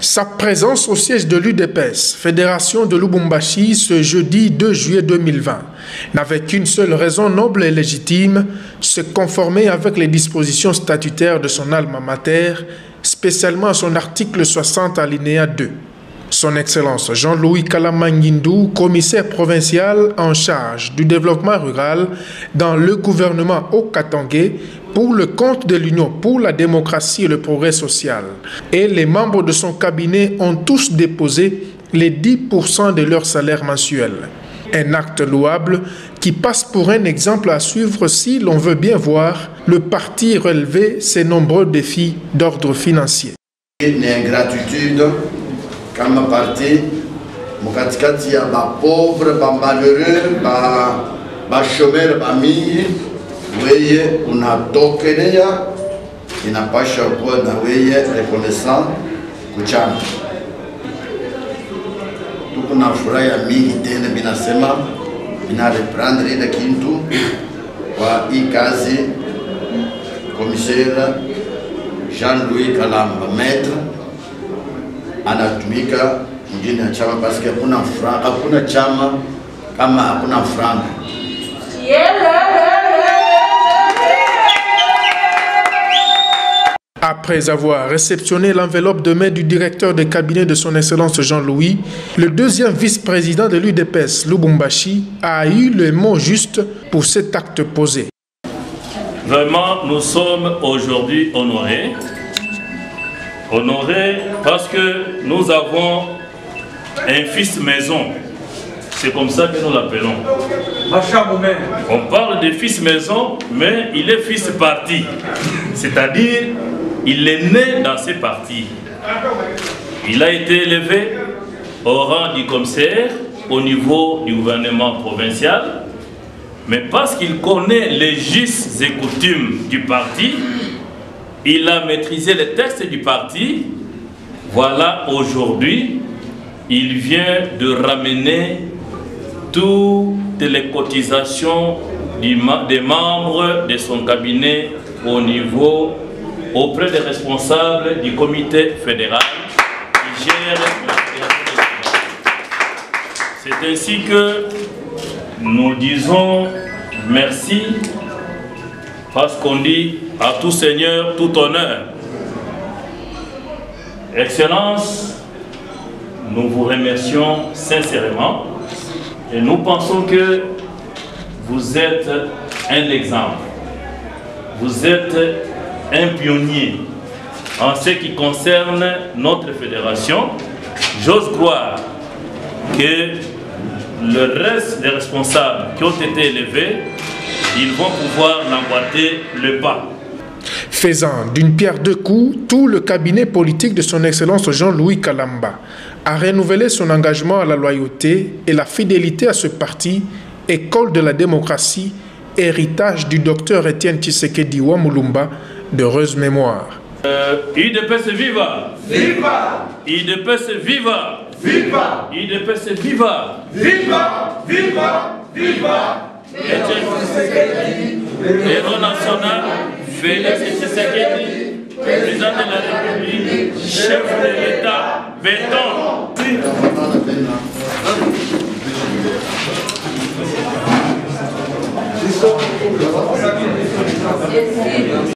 Sa présence au siège de l'UDPS, Fédération de Lubumbashi, ce jeudi 2 juillet 2020, n'avait qu'une seule raison noble et légitime, se conformer avec les dispositions statutaires de son alma mater, spécialement son article 60 alinéa 2. Son Excellence Jean-Louis Kalama Ngindu, commissaire provincial en charge du développement rural dans le gouvernement Haut-Katanga pour le compte de l'Union pour la démocratie et le progrès social, et les membres de son cabinet ont tous déposé les 10% de leur salaire mensuel. Un acte louable qui passe pour un exemple à suivre si l'on veut bien voir le parti relever ses nombreux défis d'ordre financier. Une ingratitude comme parti, mukatikati ya ba pauvre, ba malheureux, ba chômeur, ba mingi, weye unatokelea inapasha kuwa na weye reconnaissant kuchana. Tuko na furaha mingi tena binasema bina reprendre ile kintu kwa hii kazi commissaire Jean-Louis Kalamba maître anatumika mjini ya chama parce que hakuna chama kama hakuna franga. Après avoir réceptionné l'enveloppe de main du directeur de cabinet de son Excellence Jean-Louis, le deuxième vice-président de l'UDPS, Lubumbashi, a eu le mot juste pour cet acte posé. Vraiment, nous sommes aujourd'hui honorés. Honorés parce que nous avons un fils maison. C'est comme ça que nous l'appelons. On parle de fils maison, mais il est fils parti. C'est-à-dire, il est né dans ces partis. Il a été élevé au rang du commissaire au niveau du gouvernement provincial, mais parce qu'il connaît les justes et coutumes du parti, il a maîtrisé les textes du parti. Voilà, aujourd'hui, il vient de ramener toutes les cotisations des membres de son cabinet au niveau, auprès des responsables du comité fédéral qui gère la fédération nationale. C'est ainsi que nous disons merci, parce qu'on dit à tout seigneur, tout honneur. Excellence, nous vous remercions sincèrement et nous pensons que vous êtes un exemple. Vous êtes un pionnier en ce qui concerne notre fédération. J'ose croire que le reste des responsables qui ont été élevés, ils vont pouvoir l'emboîter le pas. Faisant d'une pierre deux coups, tout le cabinet politique de son Excellence Jean-Louis Kalamba a renouvelé son engagement à la loyauté et la fidélité à ce parti, école de la démocratie, héritage du docteur Étienne Tshisekedi Wamulumba, d'heureuse mémoire. UDPS viva! Viva! UDPS viva! Viva! UDPS viva! Viva! Viva! Viva! Héros national, Félix Tshisekedi, président de la République, chef de l'État, béton.